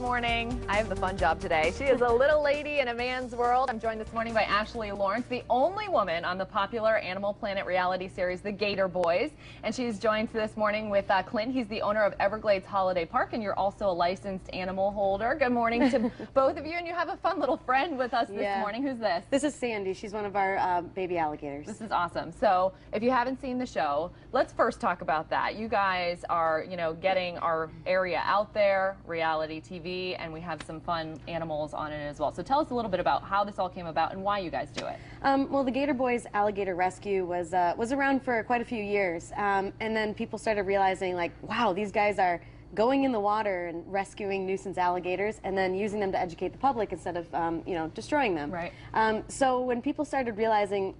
morning. I have the fun job today. She is a little lady in a man's world. I'm joined this morning by Ashley Lawrence, the only woman on the popular Animal Planet reality series, the Gator Boys. And she's joined this morning with Clint. He's the owner of Everglades Holiday Park, and you're also a licensed animal holder. Good morning to both of you, and you have a fun little friend with us this morning. Who's this? This is Sandy. She's one of our baby alligators. This is awesome. So if you haven't seen the show, let's first talk about that. You guys are, getting our area out there, reality TV, and we have some fun animals on it as well. So tell us a little bit about how this all came about and why you guys do it. Well, the Gator Boys Alligator Rescue was around for quite a few years, and then people started realizing, like, wow, these guys are going in the water and rescuing nuisance alligators and then using them to educate the public instead of, destroying them. Right. So when people started realizing,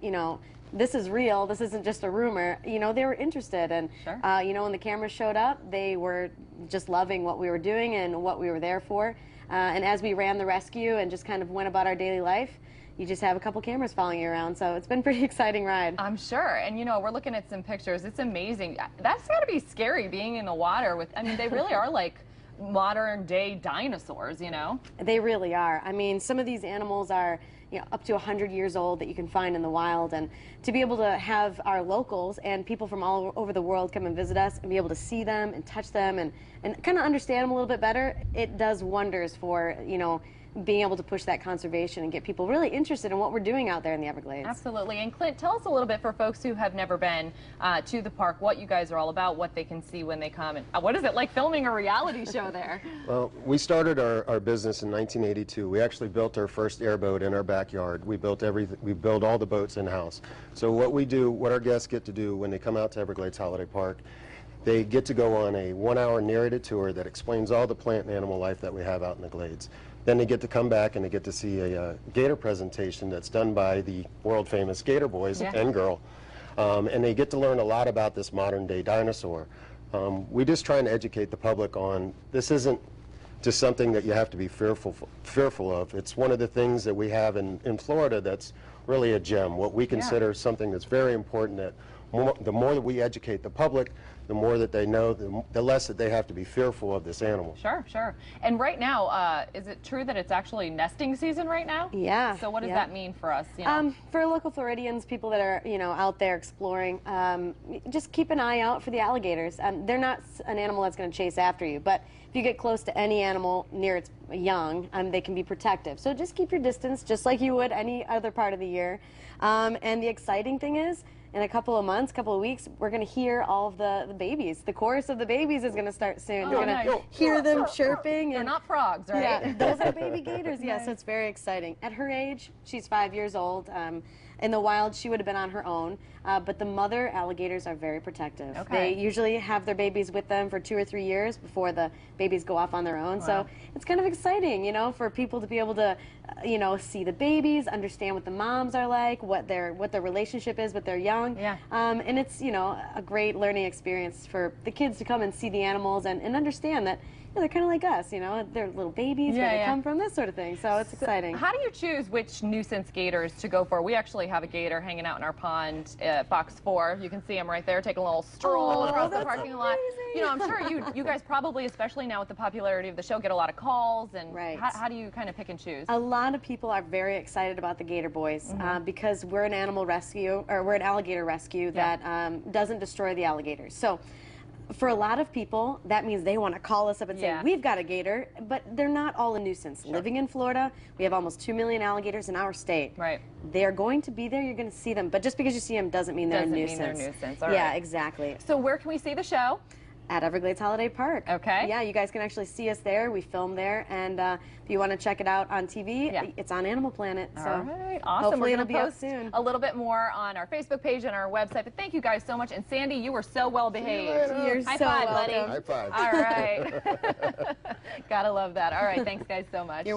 this is real, this isn't just a rumor, they were interested. And, sure. when the cameras showed up, they were just loving what we were doing and what we were there for. And as we ran the rescue and just kind of went about our daily life, you just have a couple cameras following you around, so it's been a pretty exciting ride. I'm sure, and we're looking at some pictures. It's amazing. That's got to be scary being in the water with, they really are like modern day dinosaurs, They really are. Some of these animals are up to 100 years old that you can find in the wild, and to be able to have our locals and people from all over the world come and visit us and be able to see them and touch them and kind of understand them a little bit better, it does wonders for, being able to push that conservation and get people really interested in what we're doing out there in the Everglades. Absolutely. And Clint, tell us a little bit for folks who have never been to the park, what you guys are all about, what they can see when they come, and what is it like filming a reality show there? Well, we started our business in 1982. We actually built our first airboat in our backyard. We built everything. We build all the boats in-house. So what our guests get to do when they come out to Everglades Holiday Park, they get to go on a 1-hour narrated tour that explains all the plant and animal life that we have out in the Glades. Then they get to come back and they get to see a gator presentation that's done by the world famous Gator Boys and girl. And they get to learn a lot about this modern day dinosaur. We just try and educate the public on this isn't just something that you have to be fearful of. It's one of the things that we have in Florida that's really a gem, what we consider something that's very important, that the more that we educate the public, the more that they know, the less that they have to be fearful of this animal. Sure, sure. And right now, is it true that it's actually nesting season right now? Yeah. So what does that mean for us? For local Floridians, people that are, out there exploring, just keep an eye out for the alligators. They're not an animal that's going to chase after you, but if you get close to any animal near its young, they can be protective. So just keep your distance, just like you would any other part of the year. And the exciting thing is, in a couple of months, couple of weeks, we're going to hear all of the babies. The chorus of the babies is going to start soon. You're going to hear them chirping. They're not frogs, right? Yeah, those are baby gators. Yes, it's very exciting. At her age, she's 5 years old. In the wild, she would have been on her own, but the mother alligators are very protective. Okay. They usually have their babies with them for 2 or 3 years before the babies go off on their own. Wow. So it's kind of exciting, for people to be able to, see the babies, understand what the moms are like, what their relationship is with their young. Yeah. And it's, a great learning experience for the kids to come and see the animals and understand that they're kind of like us, they're little babies, where they come from, this sort of thing. So it's exciting. How do you choose which nuisance gators to go for? We actually have a gator hanging out in our pond at Box 4. You can see him right there, taking a little stroll across the parking lot. I'm sure you guys probably, especially now with the popularity of the show, get a lot of calls. And how do you kind of pick and choose? A lot of people are very excited about the Gator Boys because we're an animal rescue, or we're an alligator rescue that doesn't destroy the alligators. So for a lot of people, that means they want to call us up and say, we've got a gator, but they're not all a nuisance. Sure. Living in Florida, we have almost 2 million alligators in our state. Right. They're going to be there, you're going to see them, but just because you see them doesn't mean they're a nuisance. Doesn't mean they're a nuisance, all right. Yeah, exactly. So where can we see the show? At Everglades Holiday Park. Okay. Yeah, you guys can actually see us there. We film there, and if you want to check it out on TV, it's on Animal Planet. So all right, awesome. Hopefully We're it'll be up soon. A little bit more on our Facebook page and our website. But thank you guys so much. And Sandy, you were so well behaved. You're High so five, welcome. buddy. High five. All right. Gotta love that. All right, thanks guys so much. You're welcome.